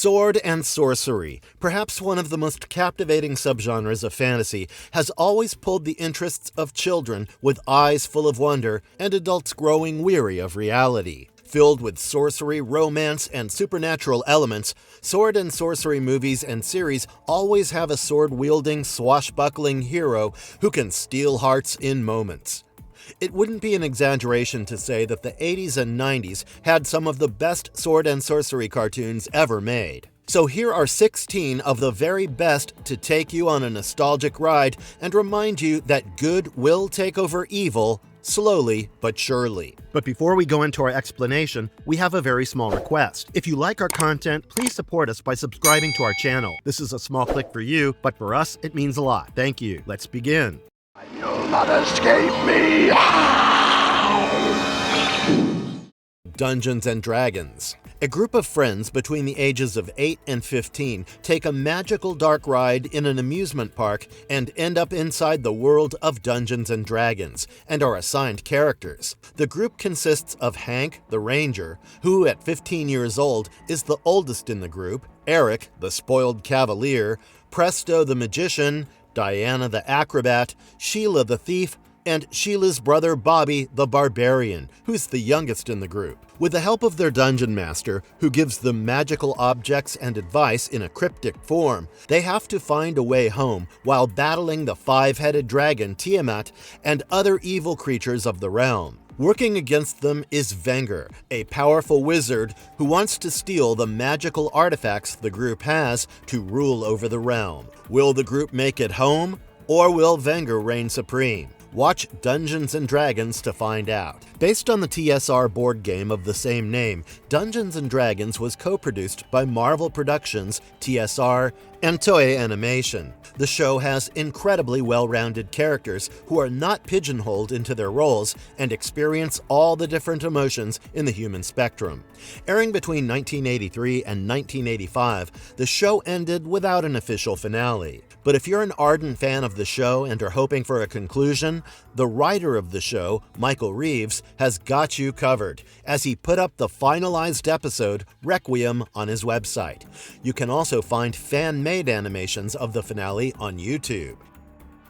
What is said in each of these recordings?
Sword and sorcery, perhaps one of the most captivating subgenres of fantasy, has always pulled the interests of children with eyes full of wonder and adults growing weary of reality. Filled with sorcery, romance, and supernatural elements, sword and sorcery movies and series always have a sword-wielding, swashbuckling hero who can steal hearts in moments. It wouldn't be an exaggeration to say that the 80s and 90s had some of the best sword and sorcery cartoons ever made. So here are 16 of the very best to take you on a nostalgic ride and remind you that good will take over evil, slowly but surely. But before we go into our explanation, we have a very small request. If you like our content, please support us by subscribing to our channel. This is a small click for you, but for us, it means a lot. Thank you. Let's begin. You'll not escape me! Dungeons and Dragons. A group of friends between the ages of 8 and 15 take a magical dark ride in an amusement park and end up inside the world of Dungeons and Dragons, and are assigned characters. The group consists of Hank, the Ranger, who at 15 years old is the oldest in the group, Eric, the spoiled cavalier, Presto the magician, Diana the acrobat, Sheila the thief, and Sheila's brother Bobby the Barbarian, who's the youngest in the group. With the help of their dungeon master, who gives them magical objects and advice in a cryptic form, they have to find a way home while battling the five-headed dragon Tiamat and other evil creatures of the realm. Working against them is Venger, a powerful wizard who wants to steal the magical artifacts the group has to rule over the realm. Will the group make it home, or will Venger reign supreme? Watch Dungeons & Dragons to find out. Based on the TSR board game of the same name, Dungeons & Dragons was co-produced by Marvel Productions, TSR, and Toei Animation. The show has incredibly well-rounded characters who are not pigeonholed into their roles and experience all the different emotions in the human spectrum. Airing between 1983 and 1985, the show ended without an official finale. But if you're an ardent fan of the show and are hoping for a conclusion, the writer of the show, Michael Reeves, has got you covered, as he put up the finalized episode, Requiem, on his website. You can also find fan-made animations of the finale on YouTube.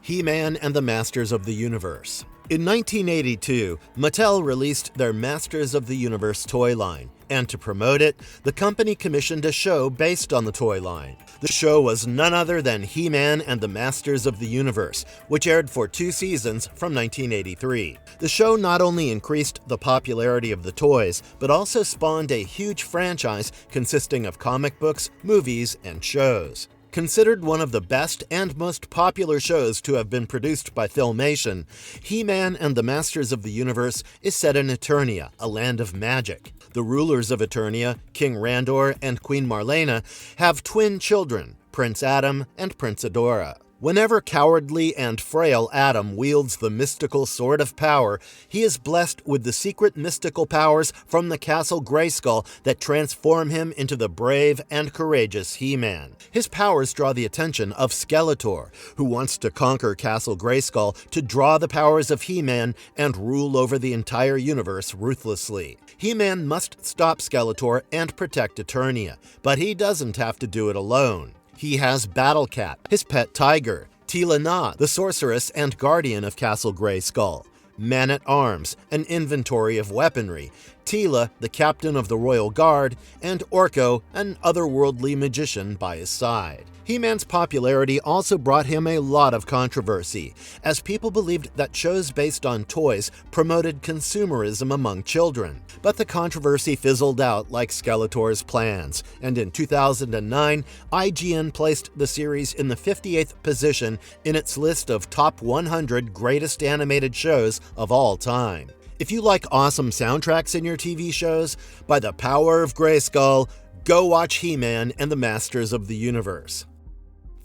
He-Man and the Masters of the Universe. In 1982, Mattel released their Masters of the Universe toy line, and to promote it, the company commissioned a show based on the toy line. The show was none other than He-Man and the Masters of the Universe, which aired for 2 seasons from 1983. The show not only increased the popularity of the toys, but also spawned a huge franchise consisting of comic books, movies, and shows. Considered one of the best and most popular shows to have been produced by Filmation, He-Man and the Masters of the Universe is set in Eternia, a land of magic. The rulers of Eternia, King Randor and Queen Marlena, have twin children, Prince Adam and Prince Adora. Whenever cowardly and frail Adam wields the mystical Sword of Power, he is blessed with the secret mystical powers from the Castle Grayskull that transform him into the brave and courageous He-Man. His powers draw the attention of Skeletor, who wants to conquer Castle Grayskull to draw the powers of He-Man and rule over the entire universe ruthlessly. He-Man must stop Skeletor and protect Eternia, but he doesn't have to do it alone. He has Battle Cat, his pet tiger, Tila Na, the sorceress and guardian of Castle Grayskull, Man-at-Arms, an inventory of weaponry, Tila, the captain of the Royal Guard, and Orko, an otherworldly magician by his side. He-Man's popularity also brought him a lot of controversy, as people believed that shows based on toys promoted consumerism among children. But the controversy fizzled out like Skeletor's plans, and in 2009, IGN placed the series in the 58th position in its list of top 100 greatest animated shows of all time. If you like awesome soundtracks in your TV shows, by the power of Grayskull, go watch He-Man and the Masters of the Universe.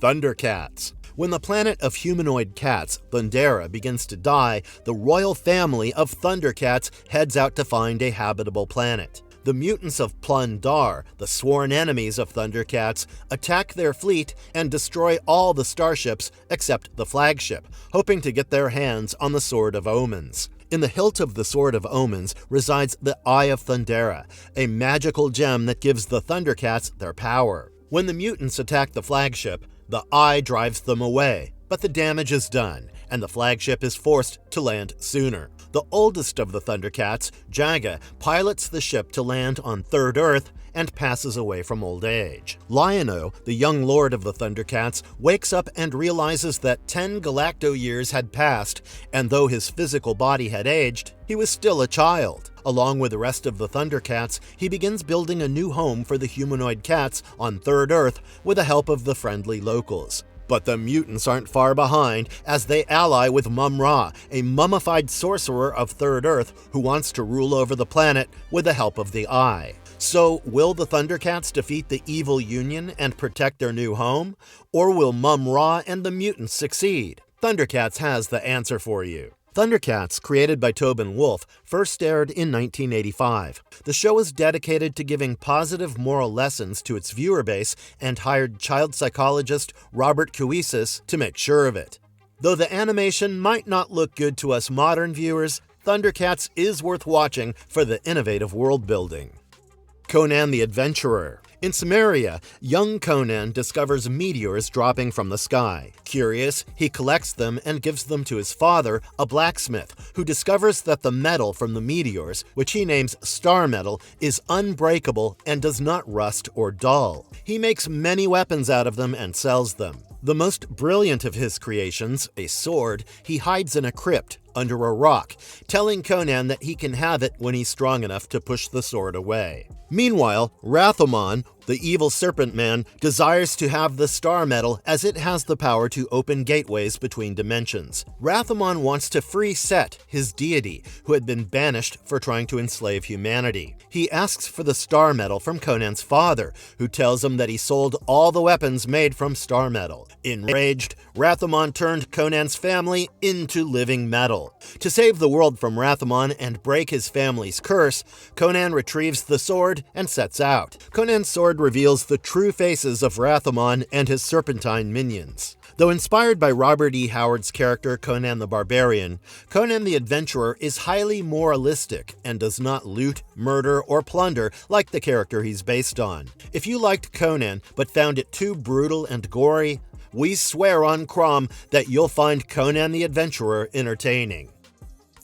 Thundercats. When the planet of humanoid cats, Thundera, begins to die, the royal family of Thundercats heads out to find a habitable planet. The mutants of Plun-Dar, the sworn enemies of Thundercats, attack their fleet and destroy all the starships except the flagship, hoping to get their hands on the Sword of Omens. In the hilt of the Sword of Omens resides the Eye of Thundera, a magical gem that gives the Thundercats their power. When the mutants attack the flagship, the Eye drives them away, but the damage is done, and the flagship is forced to land sooner. The oldest of the Thundercats, Jaga, pilots the ship to land on Third Earth and passes away from old age. Lion-O, the young lord of the Thundercats, wakes up and realizes that 10 galacto years had passed, and though his physical body had aged, he was still a child. Along with the rest of the Thundercats, he begins building a new home for the humanoid cats on Third Earth with the help of the friendly locals. But the mutants aren't far behind, as they ally with Mum-Ra, a mummified sorcerer of Third Earth who wants to rule over the planet with the help of the Eye. So, will the Thundercats defeat the evil Union and protect their new home? Or will Mum-Ra and the mutants succeed? Thundercats has the answer for you. Thundercats, created by Tobin Wolfe, first aired in 1985. The show is dedicated to giving positive moral lessons to its viewer base and hired child psychologist Robert Cuisis to make sure of it. Though the animation might not look good to us modern viewers, Thundercats is worth watching for the innovative world building. Conan the Adventurer. In Cimmeria, young Conan discovers meteors dropping from the sky. Curious, he collects them and gives them to his father, a blacksmith, who discovers that the metal from the meteors, which he names star metal, is unbreakable and does not rust or dull. He makes many weapons out of them and sells them. The most brilliant of his creations, a sword, he hides in a crypt under a rock, telling Conan that he can have it when he's strong enough to push the sword away. Meanwhile, Rathamon, the evil serpent man, desires to have the star metal as it has the power to open gateways between dimensions. Rathamon wants to free Set, his deity, who had been banished for trying to enslave humanity. He asks for the star metal from Conan's father, who tells him that he sold all the weapons made from star metal. Enraged, Rathamon turned Conan's family into living metal. To save the world from Rathamon and break his family's curse, Conan retrieves the sword and sets out. Conan's sword reveals the true faces of Rathamon and his serpentine minions. Though inspired by Robert E. Howard's character Conan the Barbarian, Conan the Adventurer is highly moralistic and does not loot, murder, or plunder like the character he's based on. If you liked Conan but found it too brutal and gory, we swear on Crom that you'll find Conan the Adventurer entertaining.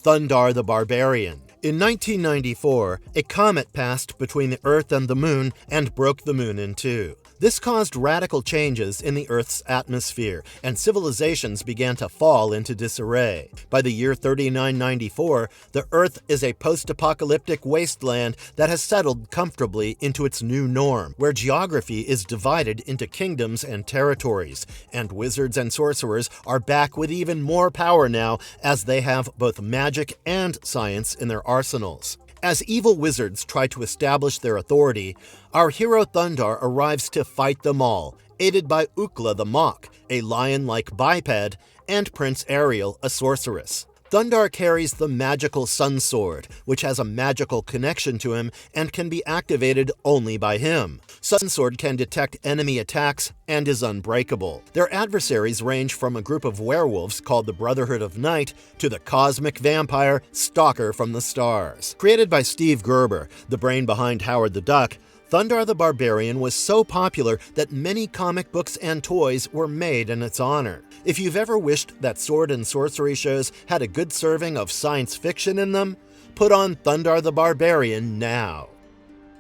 Thundar the Barbarian. In 1994, a comet passed between the Earth and the Moon and broke the Moon in two. This caused radical changes in the Earth's atmosphere, and civilizations began to fall into disarray. By the year 3994, the Earth is a post-apocalyptic wasteland that has settled comfortably into its new norm, where geography is divided into kingdoms and territories, and wizards and sorcerers are back with even more power now, as they have both magic and science in their arsenals. As evil wizards try to establish their authority, our hero Thundar arrives to fight them all, aided by Ukla the Mock, a lion-like biped, and Prince Ariel, a sorceress. Thundar carries the magical Sun Sword, which has a magical connection to him and can be activated only by him. Sun Sword can detect enemy attacks and is unbreakable. Their adversaries range from a group of werewolves called the Brotherhood of Night to the cosmic vampire Stalker from the Stars. Created by Steve Gerber, the brain behind Howard the Duck, Thundar the Barbarian was so popular that many comic books and toys were made in its honor. If you've ever wished that sword and sorcery shows had a good serving of science fiction in them, put on Thundar the Barbarian now.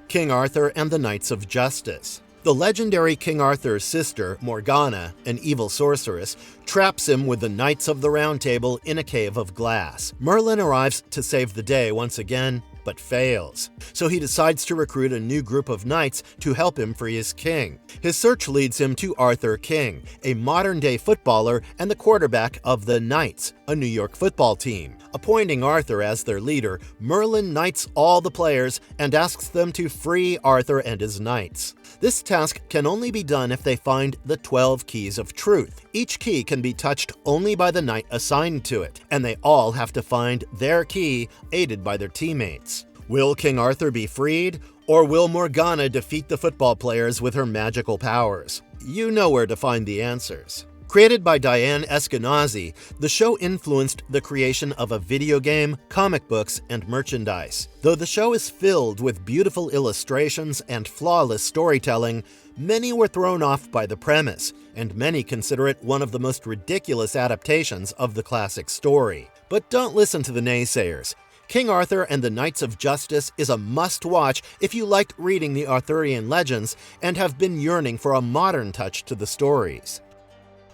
King Arthur and the Knights of Justice. The legendary King Arthur's sister, Morgana, an evil sorceress, traps him with the Knights of the Round Table in a cave of glass. Merlin arrives to save the day once again, but fails. So he decides to recruit a new group of knights to help him free his king. His search leads him to Arthur King, a modern-day footballer and the quarterback of the Knights, a New York football team. Appointing Arthur as their leader, Merlin knights all the players and asks them to free Arthur and his knights. This task can only be done if they find the 12 Keys of Truth. Each key can be touched only by the knight assigned to it, and they all have to find their key, aided by their teammates. Will King Arthur be freed, or will Morgana defeat the football players with her magical powers? You know where to find the answers. Created by Diane Eskenazi, the show influenced the creation of a video game, comic books, and merchandise. Though the show is filled with beautiful illustrations and flawless storytelling, many were thrown off by the premise, and many consider it one of the most ridiculous adaptations of the classic story. But don't listen to the naysayers. King Arthur and the Knights of Justice is a must-watch if you liked reading the Arthurian legends and have been yearning for a modern touch to the stories.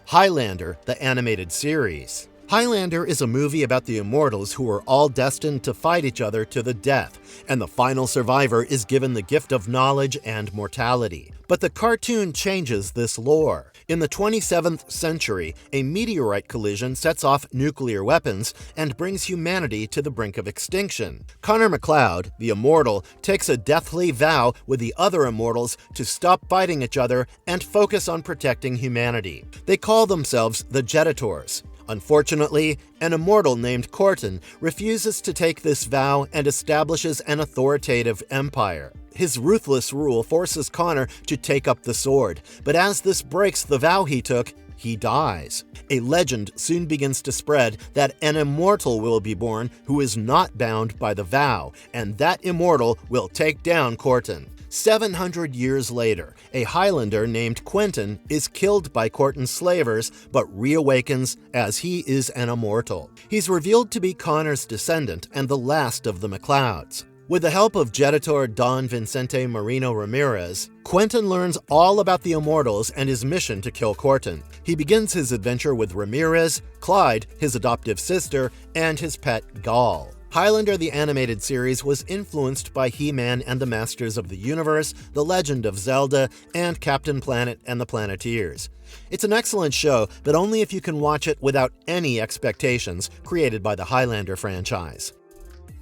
Highlander, the animated series. Highlander is a movie about the immortals who are all destined to fight each other to the death, and the final survivor is given the gift of knowledge and mortality. But the cartoon changes this lore. In the 27th century, a meteorite collision sets off nuclear weapons and brings humanity to the brink of extinction. Connor MacLeod, the immortal, takes a deathly vow with the other immortals to stop fighting each other and focus on protecting humanity. They call themselves the Jeditors. Unfortunately, an immortal named Corton refuses to take this vow and establishes an authoritative empire. His ruthless rule forces Connor to take up the sword, but as this breaks the vow he took, he dies. A legend soon begins to spread that an immortal will be born who is not bound by the vow, and that immortal will take down Corton. 700 years later, a Highlander named Quentin is killed by Corton's slavers, but reawakens as he is an immortal. He's revealed to be Connor's descendant and the last of the MacLeods. With the help of Jeditor Don Vicente Marino Ramirez, Quentin learns all about the Immortals and his mission to kill Corton. He begins his adventure with Ramirez, Clyde, his adoptive sister, and his pet Gaul. Highlander the animated series was influenced by He-Man and the Masters of the Universe, The Legend of Zelda, and Captain Planet and the Planeteers. It's an excellent show, but only if you can watch it without any expectations created by the Highlander franchise.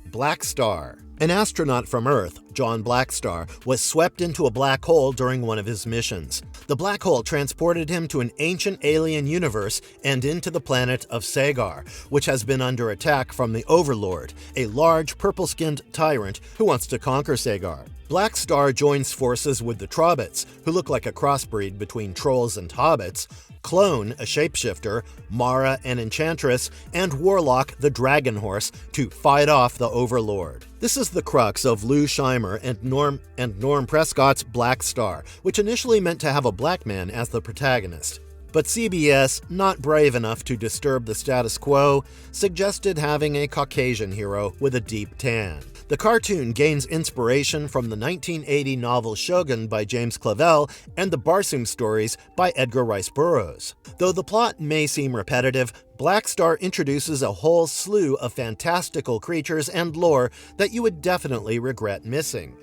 Black Star. An astronaut from Earth, John Blackstar, was swept into a black hole during one of his missions. The black hole transported him to an ancient alien universe and into the planet of Sagar, which has been under attack from the Overlord, a large purple-skinned tyrant who wants to conquer Sagar. Blackstar joins forces with the Trobbits, who look like a crossbreed between trolls and hobbits, Clone, a shapeshifter, Mara, an enchantress, and Warlock, the dragon horse, to fight off the Overlord. This is the crux of Lou Scheimer and Norm Prescott's Black Star, which initially meant to have a black man as the protagonist. But CBS, not brave enough to disturb the status quo, suggested having a Caucasian hero with a deep tan. The cartoon gains inspiration from the 1980 novel Shogun by James Clavell and the Barsoom stories by Edgar Rice Burroughs. Though the plot may seem repetitive, Black Star introduces a whole slew of fantastical creatures and lore that you would definitely regret missing.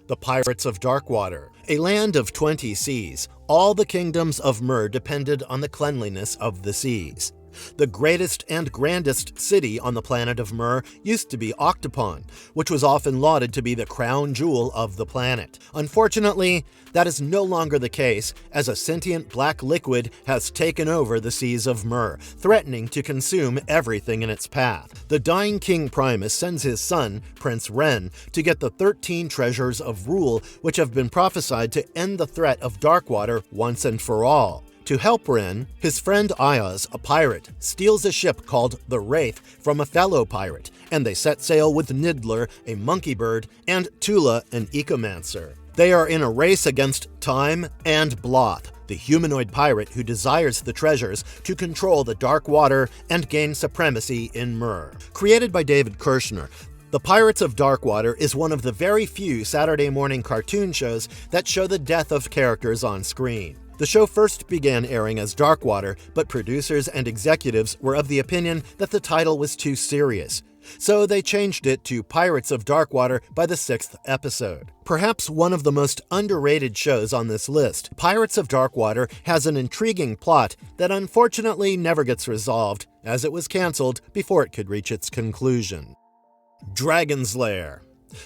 The Pirates of Darkwater. A land of 20 seas, all the kingdoms of Myr depended on the cleanliness of the seas. The greatest and grandest city on the planet of Myr used to be Octopon, which was often lauded to be the crown jewel of the planet. Unfortunately, that is no longer the case, as a sentient black liquid has taken over the seas of Myr, threatening to consume everything in its path. The dying King Primus sends his son, Prince Ren, to get the 13 treasures of rule, which have been prophesied to end the threat of Darkwater once and for all. To help Ren, his friend Ayaz, a pirate, steals a ship called the Wraith from a fellow pirate, and they set sail with Niddler, a monkey bird, and Tula, an ecomancer. They are in a race against Time and Bloth, the humanoid pirate who desires the treasures to control the Darkwater and gain supremacy in Myr. Created by David Kirshner, The Pirates of Darkwater is one of the very few Saturday morning cartoon shows that show the death of characters on screen. The show first began airing as Darkwater, but producers and executives were of the opinion that the title was too serious. So they changed it to Pirates of Darkwater by the 6th episode. Perhaps one of the most underrated shows on this list, Pirates of Darkwater has an intriguing plot that unfortunately never gets resolved, as it was cancelled before it could reach its conclusion. Dragon's Lair.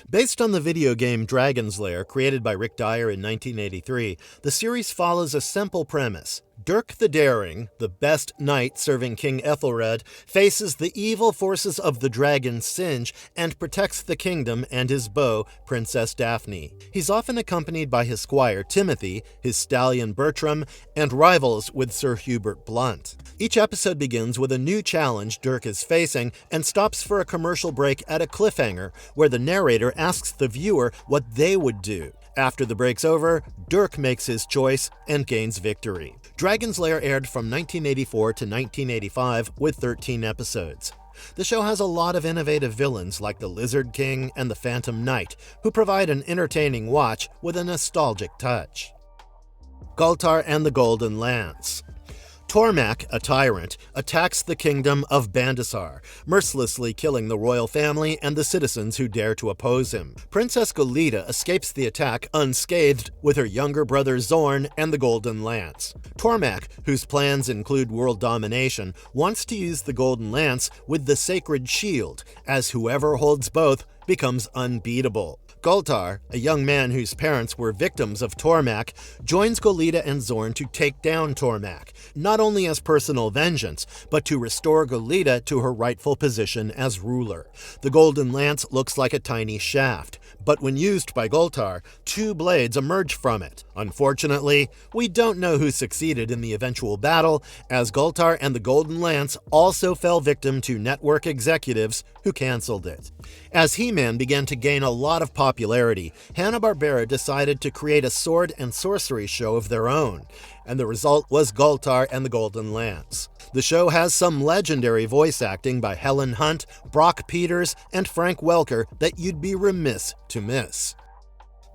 Based on the video game Dragon's Lair created by Rick Dyer in 1983, the series follows a simple premise. Dirk the Daring, the best knight serving King Ethelred, faces the evil forces of the dragon Singe and protects the kingdom and his beau, Princess Daphne. He's often accompanied by his squire Timothy, his stallion Bertram, and rivals with Sir Hubert Blunt. Each episode begins with a new challenge Dirk is facing and stops for a commercial break at a cliffhanger where the narrator asks the viewer what they would do. After the break's over, Dirk makes his choice and gains victory. Dragon's Lair aired from 1984 to 1985 with 13 episodes. The show has a lot of innovative villains like the Lizard King and the Phantom Knight, who provide an entertaining watch with a nostalgic touch. Gultar and the Golden Lance. Tormak, a tyrant, attacks the kingdom of Bandasar, mercilessly killing the royal family and the citizens who dare to oppose him. Princess Golita escapes the attack unscathed with her younger brother Zorn and the Golden Lance. Tormak, whose plans include world domination, wants to use the Golden Lance with the Sacred Shield, as whoever holds both becomes unbeatable. Gultar, a young man whose parents were victims of Tormak, joins Golita and Zorn to take down Tormak, not only as personal vengeance, but to restore Golita to her rightful position as ruler. The Golden Lance looks like a tiny shaft, but when used by Gultar, two blades emerge from it. Unfortunately, we don't know who succeeded in the eventual battle, as Gultar and the Golden Lance also fell victim to network executives who canceled it. As HeMan began to gain a lot of popularity, Hanna-Barbera decided to create a sword and sorcery show of their own, and the result was Gultar and the Golden Lance. The show has some legendary voice acting by Helen Hunt, Brock Peters, and Frank Welker that you'd be remiss to miss.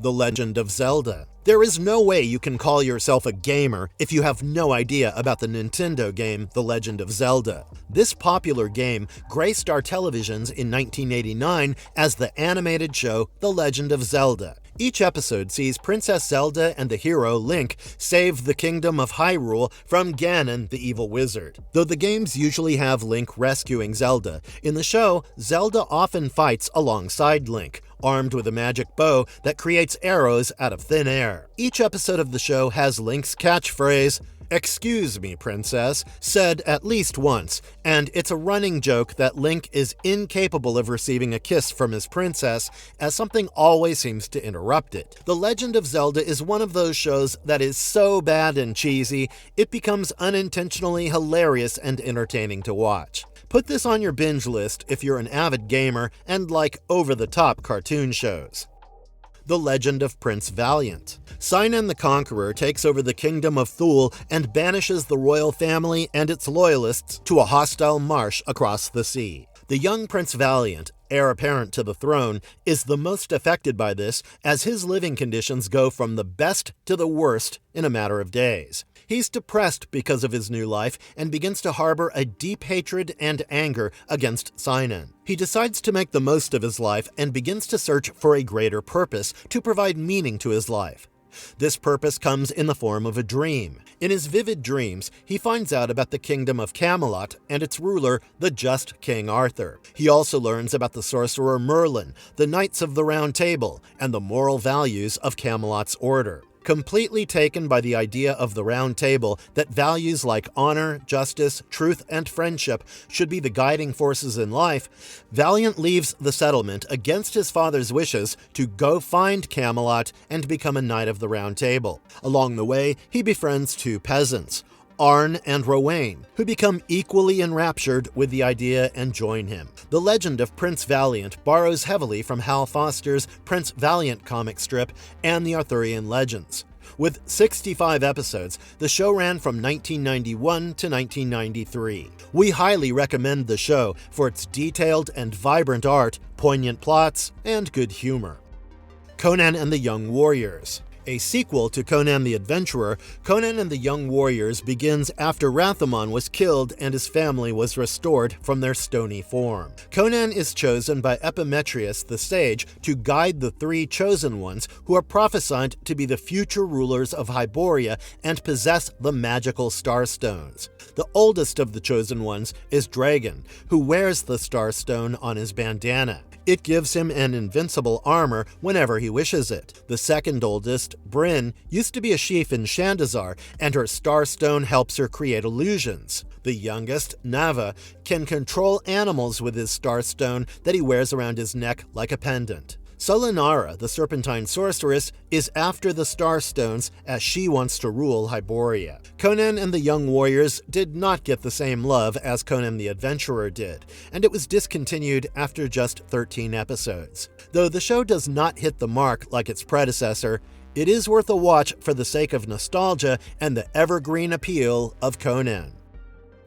The Legend of Zelda. There is no way you can call yourself a gamer if you have no idea about the Nintendo game The Legend of Zelda. This popular game graced our televisions in 1989 as the animated show The Legend of Zelda. Each episode sees Princess Zelda and the hero Link save the kingdom of Hyrule from Ganon, the evil wizard. Though the games usually have Link rescuing Zelda, in the show, Zelda often fights alongside Link, armed with a magic bow that creates arrows out of thin air. Each episode of the show has Link's catchphrase, "Excuse me, princess," said at least once, and it's a running joke that Link is incapable of receiving a kiss from his princess, as something always seems to interrupt it. The Legend of Zelda is one of those shows that is so bad and cheesy, it becomes unintentionally hilarious and entertaining to watch. Put this on your binge list if you're an avid gamer and like over-the-top cartoon shows. The Legend of Prince Valiant. Sinan the Conqueror takes over the kingdom of Thule and banishes the royal family and its loyalists to a hostile marsh across the sea. The young Prince Valiant, heir apparent to the throne, is the most affected by this, as his living conditions go from the best to the worst in a matter of days. He's depressed because of his new life and begins to harbor a deep hatred and anger against Sinan. He decides to make the most of his life and begins to search for a greater purpose to provide meaning to his life. This purpose comes in the form of a dream. In his vivid dreams, he finds out about the kingdom of Camelot and its ruler, the just King Arthur. He also learns about the sorcerer Merlin, the Knights of the Round Table, and the moral values of Camelot's order. Completely taken by the idea of the Round Table that values like honor, justice, truth, and friendship should be the guiding forces in life, Valiant leaves the settlement against his father's wishes to go find Camelot and become a Knight of the Round Table. Along the way, he befriends two peasants, Arn and Rowain, who become equally enraptured with the idea and join him. The Legend of Prince Valiant borrows heavily from Hal Foster's Prince Valiant comic strip and the Arthurian legends. With 65 episodes, the show ran from 1991 to 1993. We highly recommend the show for its detailed and vibrant art, poignant plots, and good humor. Conan and the Young Warriors. A sequel to Conan the Adventurer, Conan and the Young Warriors begins after Rathamon was killed and his family was restored from their stony form. Conan is chosen by Epimetheus the sage to guide the three chosen ones who are prophesied to be the future rulers of Hyboria and possess the magical Starstones. The oldest of the chosen ones is Dragon, who wears the Starstone on his bandana. It gives him an invincible armor whenever he wishes it. The second oldest, Bryn, used to be a chief in Shandazar, and her Starstone helps her create illusions. The youngest, Nava, can control animals with his Starstone that he wears around his neck like a pendant. Solinara, the Serpentine Sorceress, is after the Starstones as she wants to rule Hyboria. Conan and the Young Warriors did not get the same love as Conan the Adventurer did, and it was discontinued after just 13 episodes. Though the show does not hit the mark like its predecessor, it is worth a watch for the sake of nostalgia and the evergreen appeal of Conan.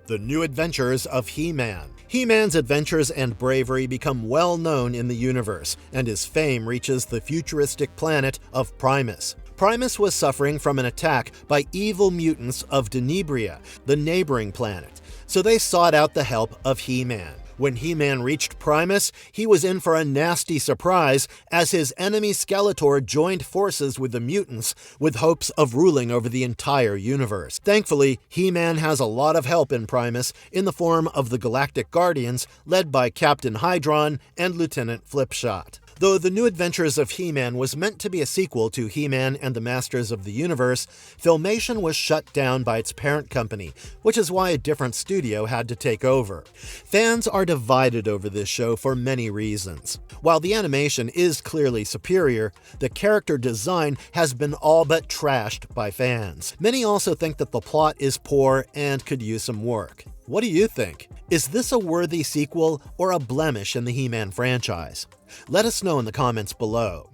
The New Adventures of HeMan. He-Man's adventures and bravery become well known in the universe, and his fame reaches the futuristic planet of Primus. Primus was suffering from an attack by evil mutants of Denebria, the neighboring planet, so they sought out the help of He-Man. When He-Man reached Primus, he was in for a nasty surprise as his enemy Skeletor joined forces with the mutants with hopes of ruling over the entire universe. Thankfully, He-Man has a lot of help in Primus in the form of the Galactic Guardians led by Captain Hydron and Lieutenant Flipshot. Though The New Adventures of He-Man was meant to be a sequel to He-Man and the Masters of the Universe, Filmation was shut down by its parent company, which is why a different studio had to take over. Fans are divided over this show for many reasons. While the animation is clearly superior, the character design has been all but trashed by fans. Many also think that the plot is poor and could use some work. What do you think? Is this a worthy sequel or a blemish in the He-Man franchise? Let us know in the comments below.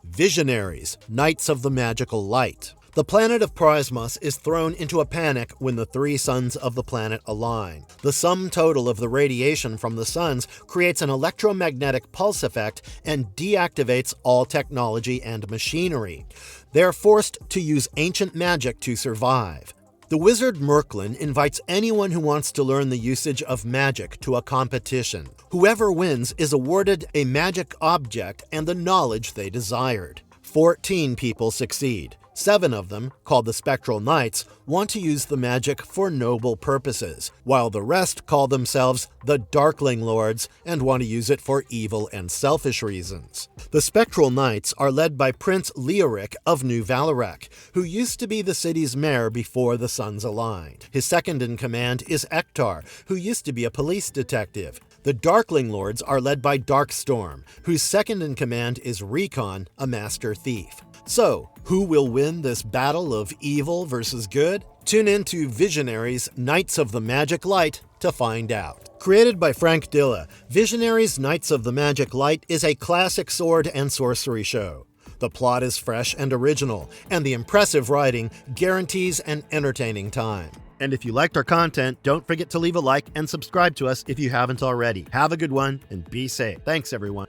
Visionaries, Knights of the Magical Light. The planet of Prismos is thrown into a panic when the three suns of the planet align. The sum total of the radiation from the suns creates an electromagnetic pulse effect and deactivates all technology and machinery. They are forced to use ancient magic to survive. The wizard Merklin invites anyone who wants to learn the usage of magic to a competition. Whoever wins is awarded a magic object and the knowledge they desired. 14 people succeed. 7 of them, called the Spectral Knights, want to use the magic for noble purposes, while the rest call themselves the Darkling Lords and want to use it for evil and selfish reasons. The Spectral Knights are led by Prince Leoric of New Valorek, who used to be the city's mayor before the suns aligned. His second in command is Ektar, who used to be a police detective. The Darkling Lords are led by Darkstorm, whose second in command is Recon, a master thief. So, who will win this battle of evil versus good? Tune in to Visionaries, Knights of the Magic Light to find out. Created by Frank Dilla, Visionaries, Knights of the Magic Light is a classic sword and sorcery show. The plot is fresh and original, and the impressive writing guarantees an entertaining time. And if you liked our content, don't forget to leave a like and subscribe to us if you haven't already. Have a good one and be safe. Thanks, everyone.